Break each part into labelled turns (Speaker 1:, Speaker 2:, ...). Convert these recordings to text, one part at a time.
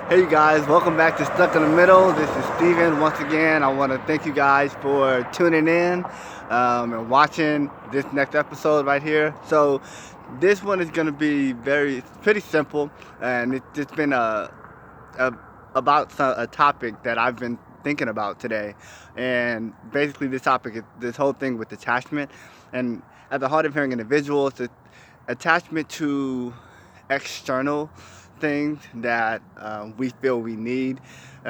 Speaker 1: Hey you guys, welcome back to Stuck in the Middle. This is Steven. Once again, I want to thank you guys for tuning in and watching this next episode right here. So this one is going to be pretty simple, and it's been a about a topic that I've been thinking about today. And basically this topic is this whole thing with attachment. And at the heart of hearing individuals, it's attachment to external things that we feel we need,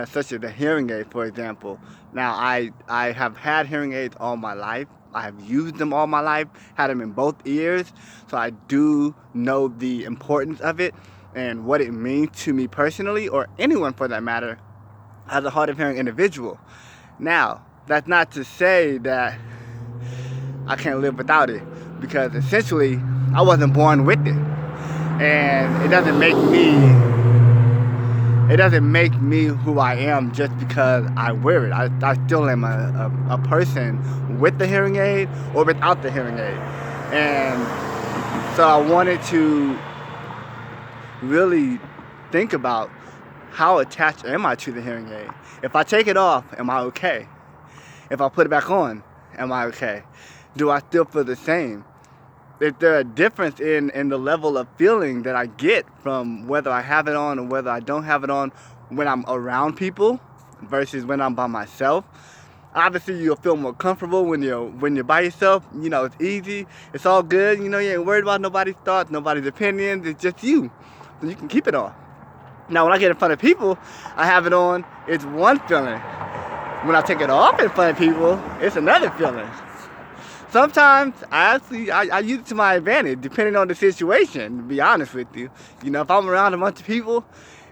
Speaker 1: such as a hearing aid, for example. Now, I have had hearing aids all my life. I have used them all my life, had them in both ears, so I do know the importance of it and what it means to me personally, or anyone for that matter, as a hard of hearing individual. Now, that's not to say that I can't live without it, because essentially I wasn't born with it, and it doesn't make me who I am just because I wear it. I still am a person with the hearing aid or without the hearing aid. And so I wanted to really think about, how attached am I to the hearing aid? If I take it off, am I okay? If I put it back on, am I okay? Do I still feel the same? Is there a difference in the level of feeling that I get from whether I have it on or whether I don't have it on when I'm around people versus when I'm by myself? Obviously, you'll feel more comfortable when you're by yourself. You know, it's easy, it's all good. You know, you ain't worried about nobody's thoughts, nobody's opinions. It's just you, so you can keep it on. Now, when I get in front of people, I have it on. It's one feeling. When I take it off in front of people, it's another feeling. Sometimes I use it to my advantage, depending on the situation, to be honest with you. You know, if I'm around a bunch of people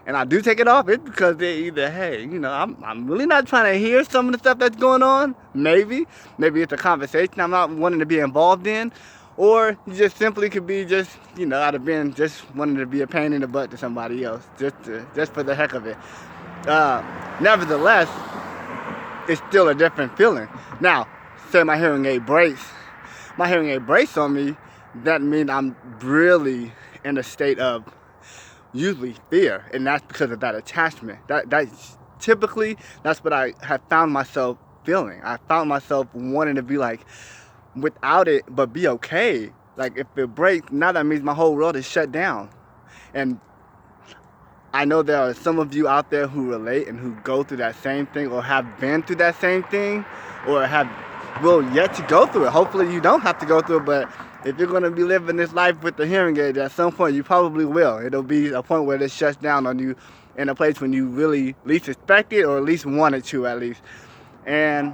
Speaker 1: and I do take it off, it's because they're either, hey, you know, I'm really not trying to hear some of the stuff that's going on. Maybe it's a conversation I'm not wanting to be involved in. Or you just simply could be just, you know, I'd have been just wanting to be a pain in the butt to somebody else, just for the heck of it. Nevertheless, it's still a different feeling. Now, say my hearing aid breaks on me, that means I'm really in a state of usually fear, and that's because of that attachment. That's typically, that's what I have found myself feeling. I found myself wanting to be like without it, but be okay. Like if it breaks, now that means my whole world is shut down. And I know there are some of you out there who relate and who go through that same thing, or have been through that same thing, or will yet to go through it. Hopefully you don't have to go through it, but if you're going to be living this life with the hearing aid, at some point you probably will. It'll be a point where it shuts down on you in a place when you really least expect it, or at least want it to, at least. And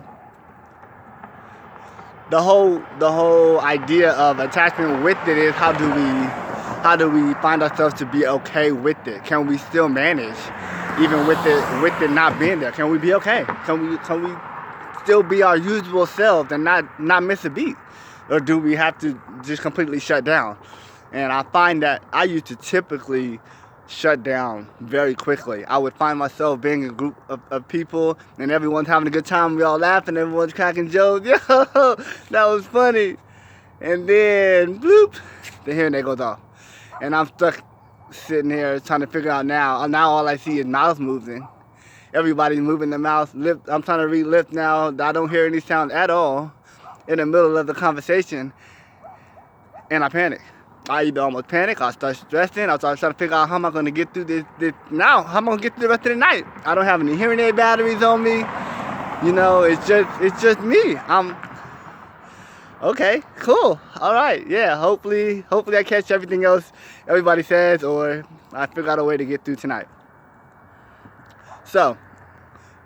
Speaker 1: the whole idea of attachment with it is, how do we find ourselves to be okay with it? Can we still manage even with it not being there? Can we be okay? Can we still be our usual selves and not miss a beat? Or do we have to just completely shut down? And I find that I used to typically shut down very quickly. I would find myself being in a group of people and everyone's having a good time, we all laughing, everyone's cracking jokes. Yo, that was funny. And then, bloop, the hearing aid goes off. And I'm stuck sitting here trying to figure out now all I see is mouths moving. Everybody's moving their mouth, lip. I'm trying to read lips now. I don't hear any sound at all in the middle of the conversation. And I panic. I either almost panic, I start stressing, I start trying to figure out, how am I going to get through this now? How am I going to get through the rest of the night? I don't have any hearing aid batteries on me. You know, it's just me. Okay, cool. All right, yeah. Hopefully I catch everything else everybody says, or I figure out a way to get through tonight. So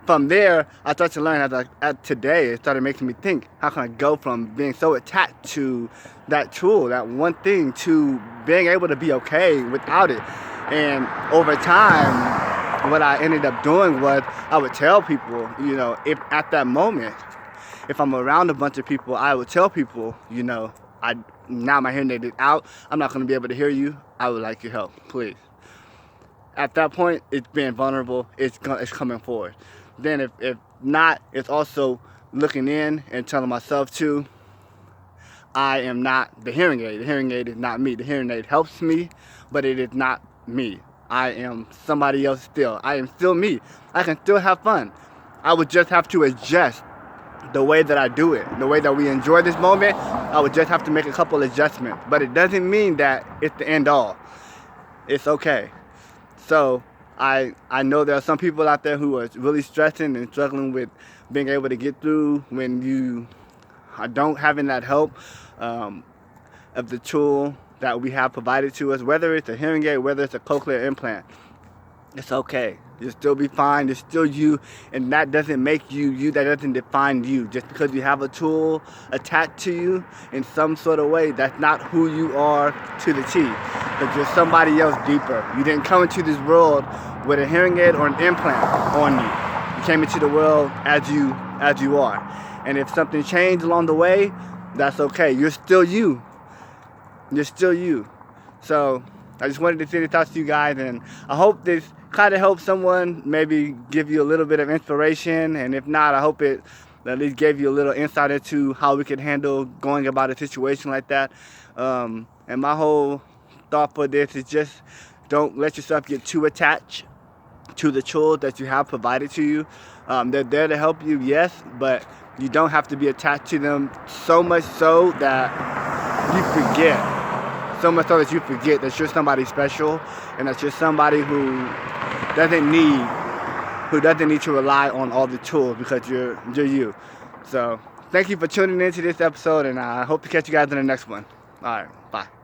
Speaker 1: from there, I started to learn today. It started making me think, how can I go from being so attached to that tool, that one thing, to being able to be okay without it? And over time, what I ended up doing was, I would tell people, you know, if at that moment, if I'm around a bunch of people, I would tell people, you know, now my hearing aid is out, I'm not going to be able to hear you, I would like your help, please. At that point, it's being vulnerable, it's coming forward. Then if not, it's also looking in and telling myself too, I am not the hearing aid. The hearing aid is not me. The hearing aid helps me, but it is not me. I am somebody else still. I am still me. I can still have fun. I would just have to adjust the way that I do it, the way that we enjoy this moment. I would just have to make a couple adjustments, but it doesn't mean that it's the end all. It's okay. So I know there are some people out there who are really stressing and struggling with being able to get through when you don't having that help of the tool that we have provided to us, whether it's a hearing aid, whether it's a cochlear implant. It's okay. You'll still be fine. You're still you, and that doesn't make you you. That doesn't define you. Just because you have a tool attached to you in some sort of way, that's not who you are to the T. Because you're somebody else deeper. You didn't come into this world with a hearing aid or an implant on you. You came into the world as you are. And if something changed along the way, that's okay. You're still you. You're still you. So I just wanted to send this out to you guys, and I hope this kind of helps someone, maybe give you a little bit of inspiration, and if not, I hope it at least gave you a little insight into how we could handle going about a situation like that. And my whole thought for this is just don't let yourself get too attached to the tools that you have provided to you. They're there to help you, yes, but you don't have to be attached to them so much so that you forget. So much so that you forget that you're somebody special, and that you're somebody who doesn't need to rely on all the tools, because you're you. So thank you for tuning into this episode, and I hope to catch you guys in the next one. All right, bye.